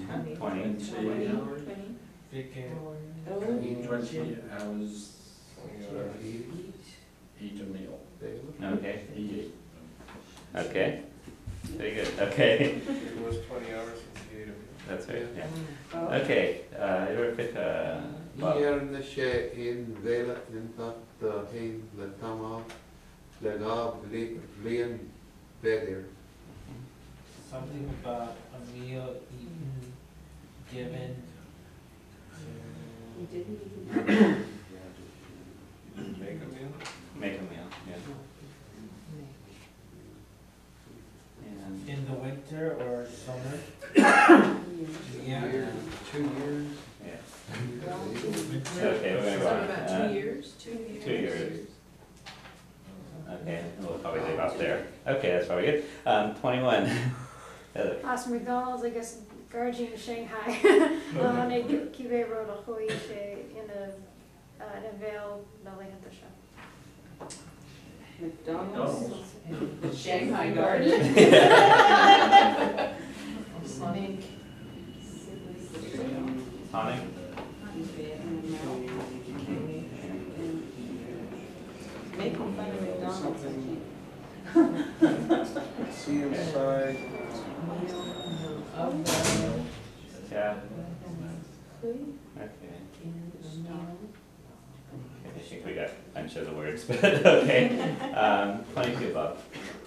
20. 20 hours. 20 hours. Eat a meal. Okay. Eat. Okay. Very good. Okay. It was 20 hours since he ate a meal. That's right. Yeah. Okay. Bob. Ian Shane Vela Intat Hain Latama Lagab Liam Bedir. Something about a meal eaten, given. You didn't Make a meal? Make a meal. Yeah. And In the winter or summer? Yeah. 2 years. yeah. Winter. Okay, we're gonna go on. about 2 years? 2 years. 2 years. Okay, we'll probably leave off there. Okay, that's probably good. 21. Heather. Awesome McDonald's, I guess, Garji in Shanghai. Ne kive road a hui she in a veil Lily had the show. McDonald's. Shanghai Garden. Sonic. Sonic. Making fun of McDonald's. See inside. Yeah. Okay. I think we got a bunch of the words, but okay. 22, Bob.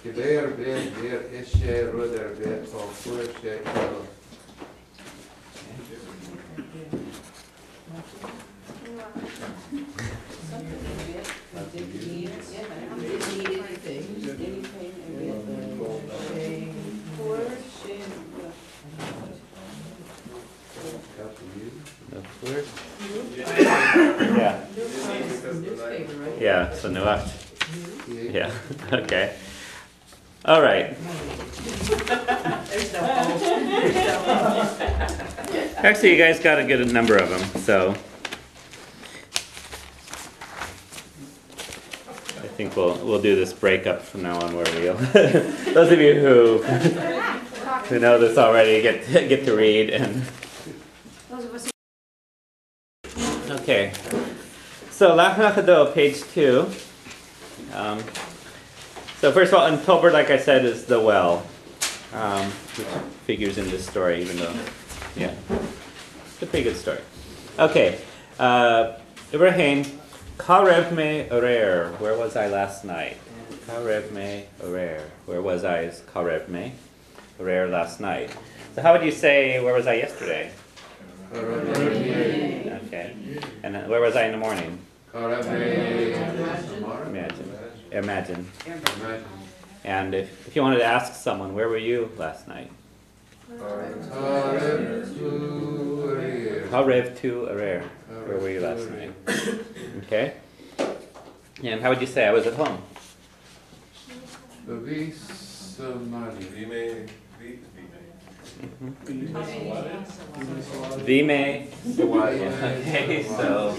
Kiver Bedir Ishe Ruder Bedir Fur She The word? Yeah. Yeah, so Nuacht. Yeah, okay. All right. There's no hope. Actually, you guys got a good number of them, so I think we'll do this breakup from now on, where we'll those of you who know this already get to read and. Those of us Okay, so Lachachado, page 2. So first of all, in Tobar, like I said, is the well, which figures in this story, even though, yeah, it's a pretty good story. Okay, Ibrahim, Karev me Orer, where was I last night? Karev me Orer, where was I is Karev me Orer last night. So how would you say, where was I yesterday? Okay, and then where was I in the morning? Imagine. And if you wanted to ask someone, where were you last night? Harev tu Arer. Where were you last night? Okay. And how would you say I was at home? Vime. Okay, so.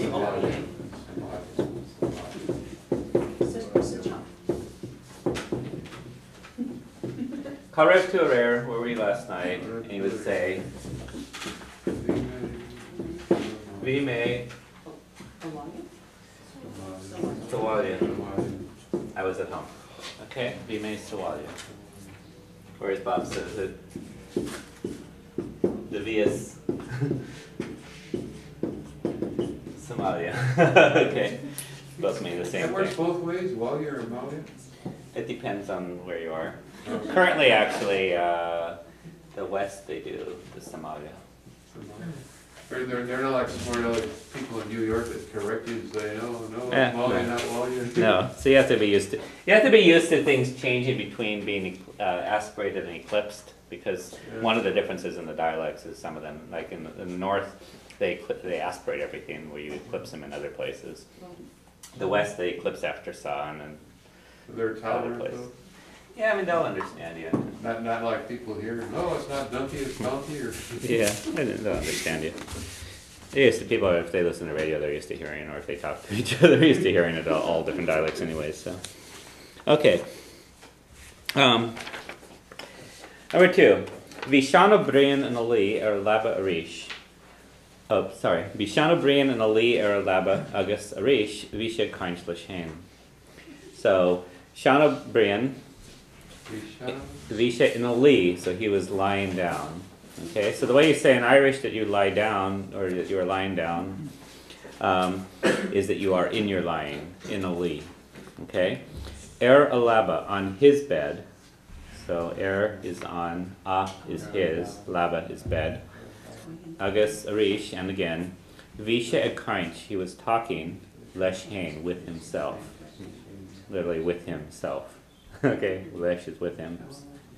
Karev tu Arer, where were you last night? And he would say, Vime. Sawalia. I was at home. Okay, Vime Sawalia. Whereas Bob says it. The Vias Somalia. Okay. Both mean the same That works thing. both ways, while you're in Malia? It depends on where you are. Currently, actually, the West they do the Somalia. They're not like smart like people in New York that correct you and say, no, Eh, Malia, no. not Walia. No, so you have to be used to. You have to be used to things changing between being aspirated and eclipsed, because one of the differences in the dialects is some of them, like in the north, they aspirate everything, where you eclipse them in other places. The West, they eclipse after sun and They're other tolerant places. though. Yeah, I mean they'll understand you. Not like people here, no, it's not donkey, it's donkey, or. Yeah, they'll understand you. They're used to people, if they listen to radio, they're used to hearing, or if they talk to each other, they're used to hearing it all different dialects anyways, so. Okay. Number 2. Vishana Brian and Ali er Laba Arish. Oh, sorry. Vishana Brian and Ali er Laba Agus Arish Visha Kainch Lashain. So Shana Brian, Vishal. Visha in Ali, so he was lying down. Okay, so the way you say in Irish that you lie down or that you are lying down is that you are in your lying, in Ali. Okay? Alaba, on his bed. So is on, is his, Laba is bed. Agus Arish, and again, Visha Ekainch, he was talking, Lesh Hain, with himself. Literally with himself. Okay, Lesh is with him,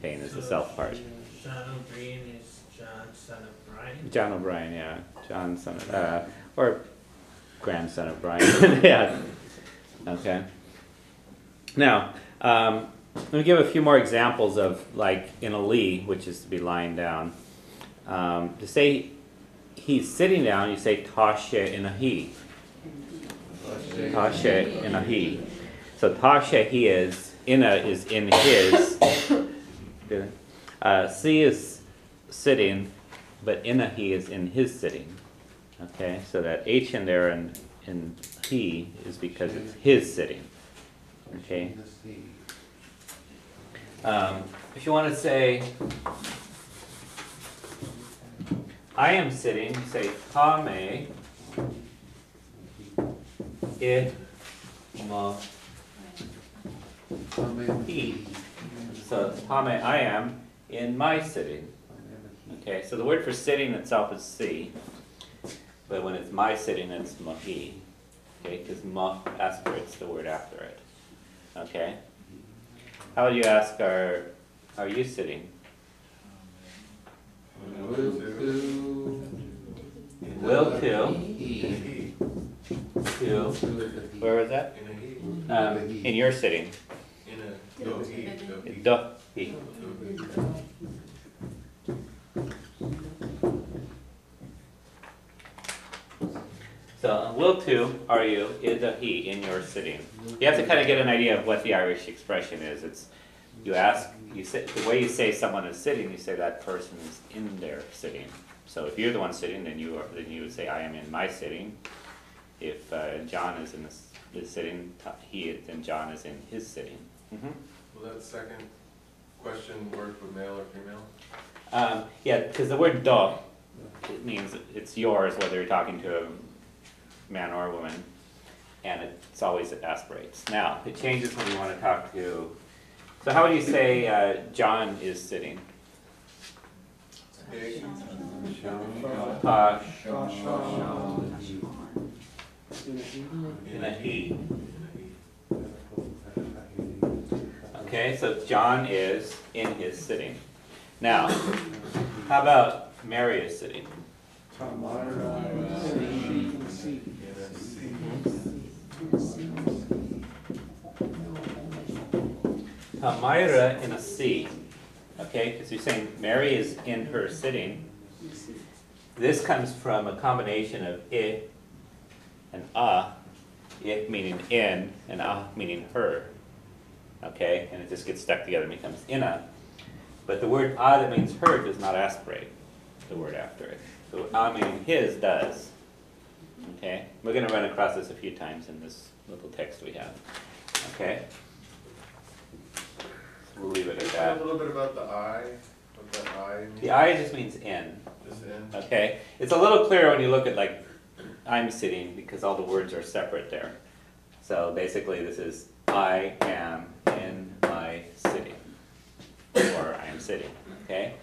Hain is the self part. John O'Brien is John, son of Brian. John O'Brien, yeah. John, son of, or grandson of Brian. Yeah. Okay. Now, let me give a few more examples of, like, in Ali, which is to be lying down. To say he's sitting down, you say Tashe in a he. Tashe in a he. So Tashe, he is, Ina is in his. Si is sitting, but Ina he is in his sitting. Okay, so that H in there and in he is because it's his sitting. Okay. If you want to say, I am sitting, you say Tame I ma he. So Tame, I am in my sitting. Okay, so the word for sitting itself is si, but when it's my sitting, it's mahi. Okay, because ma aspirates the word after it. Okay. How would you ask, are you sitting? Will to. To. Where was that? In your sitting. Do. He. So, will to, are you, is a he, in your sitting. You have to kind of get an idea of what the Irish expression is. It's, you ask, you say, the way you say someone is sitting, you say that person is in their sitting. So if you're the one sitting, then you would say, I am in my sitting. If John is in the sitting, then John is in his sitting. Mm-hmm. Will that second question work with male or female? Yeah, because the word do, it means it's yours, whether you're talking to a man or a woman, and it's always, it aspirates. Now, it changes when you want to talk to, so how would you say John is sitting? In a he. Okay, so John is in his sitting. Now, how about Mary is sitting? Myra in a C. Okay, because you're saying Mary is in her sitting. This comes from a combination of I and I meaning in and meaning her. Okay, and it just gets stuck together and becomes inna. But the word that means her does not aspirate the word after it. So meaning his does. Okay, we're going to run across this a few times in this little text we have. Okay, so we'll leave it at that. A little bit about the I. What that I means. The I just means in. Just in. Okay, it's a little clearer when you look at like I'm sitting because all the words are separate there. So basically, this is I am in my sitting, or I am sitting. Okay,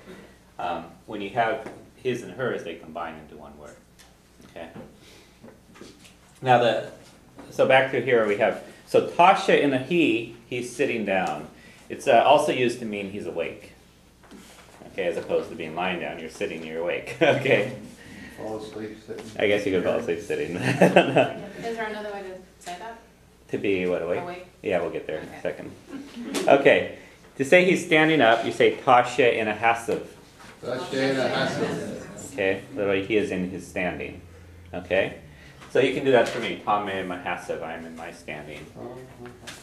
when you have his and hers, they combine into one word. Okay. Now so back to here we have, so Tasha in a he's sitting down. It's also used to mean he's awake. Okay, as opposed to being lying down, you're sitting, you're awake. Okay. Fall asleep sitting. I guess you could fall asleep sitting. Is there another way to say that? To be what, awake? Awake. Yeah, we'll get there in a Okay. second. Okay, to say he's standing up, you say Tasha in a hasav. Okay, literally he is in his standing. Okay, so you can do that for me. Tame mahasav, I am in my standing.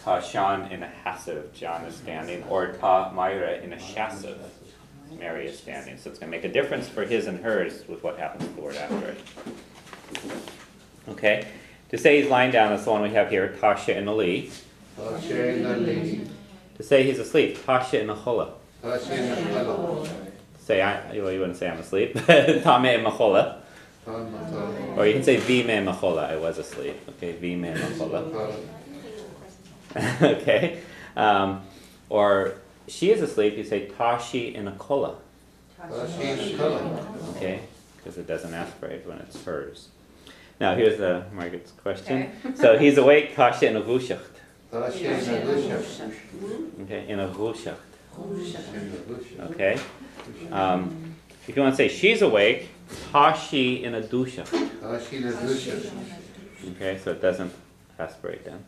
Ta Shan in a hasav, John is standing. Or Ta Myra in a shasav. Mary is standing. So it's going to make a difference for his and hers with what happens to the word after it. Okay? To say he's lying down, that's the one we have here, Tasha in a li. Tasha in a li. To say he's asleep, Tasha in a chola. Tasha in a chola. Say, well, you wouldn't say I'm asleep. Tame in machola. Or you can say vime machola, I was asleep. Okay, vime machola. Okay. Or she is asleep, you say tashi in a kola. Tashi in a kola. Okay, because it doesn't aspirate when it's hers. Now here's Margaret's question. Okay. So he's awake, tashi in a gushacht. Tashi in a gushacht. Okay, in a gushacht. Okay. Okay. If you want to say she's awake, tashi in a dushacht. Tashi in a gushacht. Okay, so it doesn't aspirate then.